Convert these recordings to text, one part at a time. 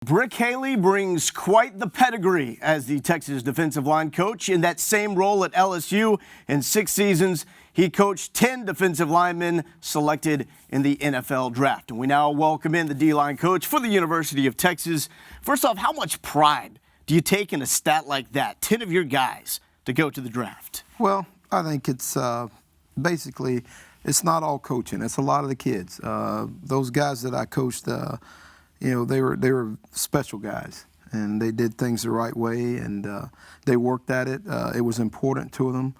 Brick Haley brings quite the pedigree as the Texas defensive line coach. In that same role at LSU in 6 seasons, he coached 10 defensive linemen selected in the NFL draft. And we now welcome in the D-line coach for the University of Texas. First off, how much pride do you take in a stat like that, 10 of your guys to go to the draft? Well, I think it's basically, it's not all coaching. It's a lot of the kids. Those guys that I coached, they were special guys, and they did things the right way, and they worked at it. It was important to them.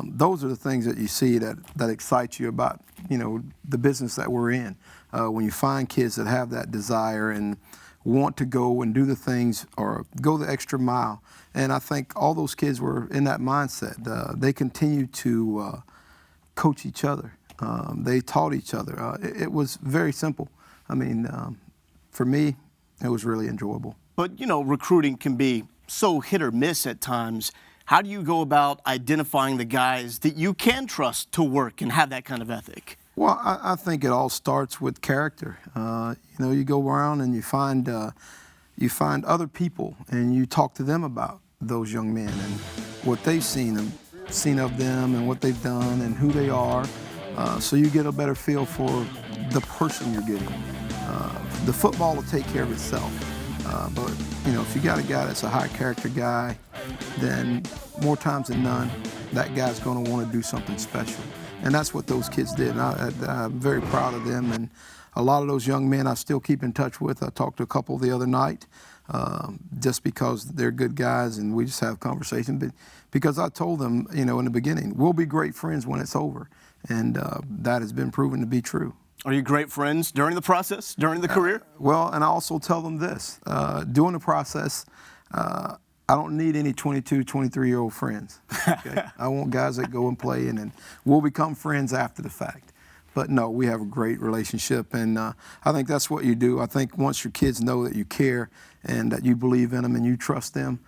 Those are the things that you see that excite you about, the business that we're in. When you find kids that have that desire and want to go and do the things or go the extra mile. And I think all those kids were in that mindset. They continued to coach each other. They taught each other. It was very simple. I mean, for me, it was really enjoyable. But, recruiting can be so hit or miss at times. How do you go about identifying the guys that you can trust to work and have that kind of ethic? Well, I think it all starts with character. You go around and you find other people and you talk to them about those young men and what they've seen of them and what they've done and who they are. So you get a better feel for the person you're getting. The football will take care of itself. But if you got a guy that's a high character guy, then more times than none, that guy's going to want to do something special. And that's what those kids did. And I'm very proud of them. And a lot of those young men I still keep in touch with. I talked to a couple the other night just because they're good guys and we just have conversation. But because I told them, in the beginning, we'll be great friends when it's over. And that has been proven to be true. Are you great friends during the process, during the career? Well, and I also tell them this. During the process, I don't need any 22, 23-year-old friends. Okay? I want guys that go and play, and then we'll become friends after the fact. But no, we have a great relationship, and I think that's what you do. I think once your kids know that you care and that you believe in them and you trust them,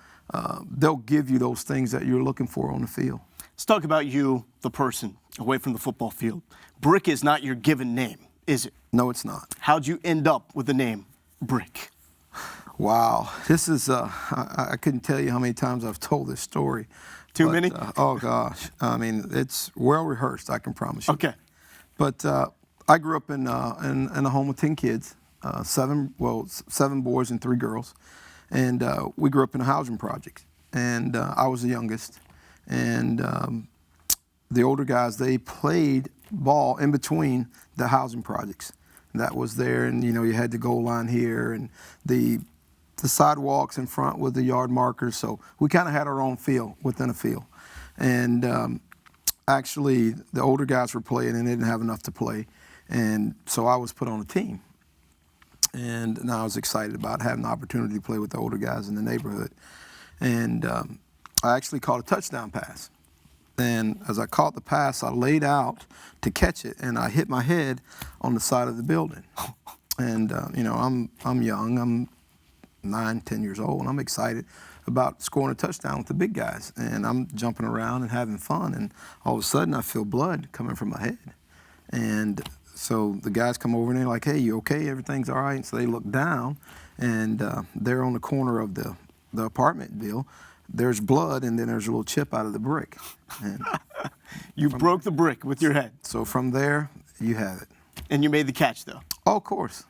they'll give you those things that you're looking for on the field. Let's talk about you, the person, away from the football field. Brick is not your given name, is it? No, it's not. How'd you end up with the name Brick? Wow, this is, I couldn't tell you how many times I've told this story. Too many? Oh, gosh. I mean, it's well rehearsed, I can promise you. Okay. But I grew up in a home with 10 kids, 7 boys and 3 girls. And we grew up in a housing project. And I was the youngest. And the older guys, they played ball in between the housing projects. That was there, and you had the goal line here, and the sidewalks in front with the yard markers. So we kind of had our own field within a field. And actually, the older guys were playing, and they didn't have enough to play. And so I was put on a team. And I was excited about having the opportunity to play with the older guys in the neighborhood. And I actually caught a touchdown pass. And as I caught the pass, I laid out to catch it, and I hit my head on the side of the building. And I'm young, I'm 9, 10 years old, and I'm excited about scoring a touchdown with the big guys. And I'm jumping around and having fun, and all of a sudden I feel blood coming from my head. And so the guys come over and they're like, "Hey, you okay? Everything's all right?" And so they look down, and they're on the corner of the apartment bill. There's blood, and then there's a little chip out of the brick. And you broke the brick with your head. So from there, you have it. And you made the catch, though. Oh, of course.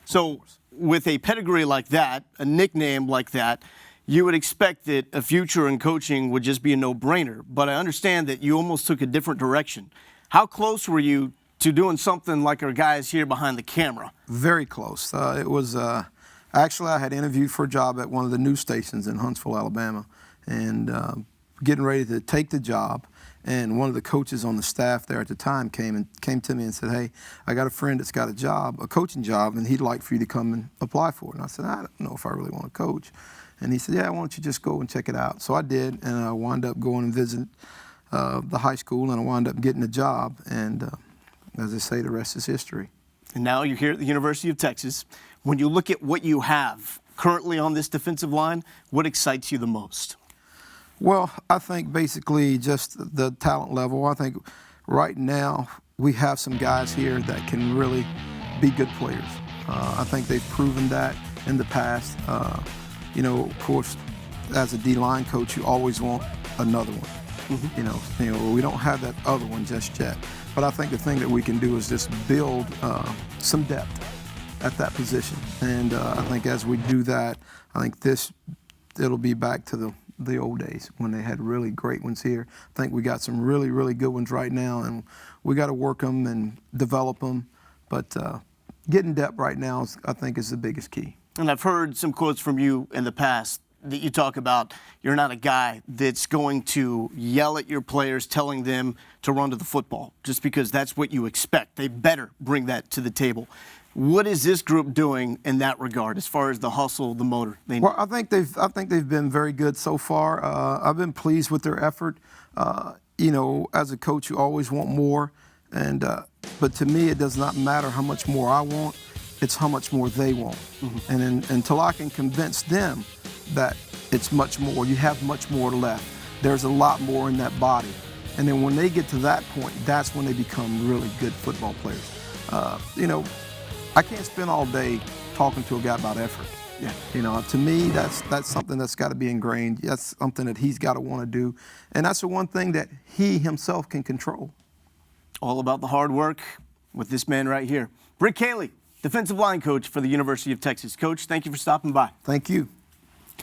So with a pedigree like that, a nickname like that, you would expect that a future in coaching would just be a no-brainer. But I understand that you almost took a different direction. How close were you to doing something like our guys here behind the camera? Very close. It was actually, I had interviewed for a job at one of the news stations in Huntsville, Alabama. And getting ready to take the job, and one of the coaches on the staff there at the time came to me and said, "Hey, I got a friend that's got a coaching job, and he'd like for you to come and apply for it." And I said, "I don't know if I really want to coach." And he said, "Yeah, why don't you just go and check it out?" So I did, and I wound up going and visiting the high school, and I wound up getting a job. And as they say, the rest is history. And now you're here at the University of Texas. When you look at what you have currently on this defensive line, what excites you the most? Well, I think basically just the talent level. I think right now we have some guys here that can really be good players. I think they've proven that. in the past. Of course, as a D-line coach, you always want another one. We don't have that other one just yet. But I think the thing that we can do is just build some depth at that position. And I think as we do that, I think it'll be back to the old days when they had really great ones here. I think we got some really, really good ones right now, and we got to work them and develop them. But getting depth right now, I think, is the biggest key. And I've heard some quotes from you in the past that you talk about you're not a guy that's going to yell at your players telling them to run to the football just because that's what you expect. They better bring that to the table. What is this group doing in that regard as far as the hustle, the motor? Well, I think they've been very good so far. I've been pleased with their effort. As a coach, you always want more, but to me, it does not matter how much more I want. It's how much more they want. And until I can convince them that it's much more, you have much more left. There's a lot more in that body. And then when they get to that point, that's when they become really good football players. I can't spend all day talking to a guy about effort. To me, that's something that's got to be ingrained. That's something that he's got to want to do. And that's the one thing that he himself can control. All about the hard work with this man right here. Brick Haley, defensive line coach for the University of Texas. Coach, thank you for stopping by. Thank you.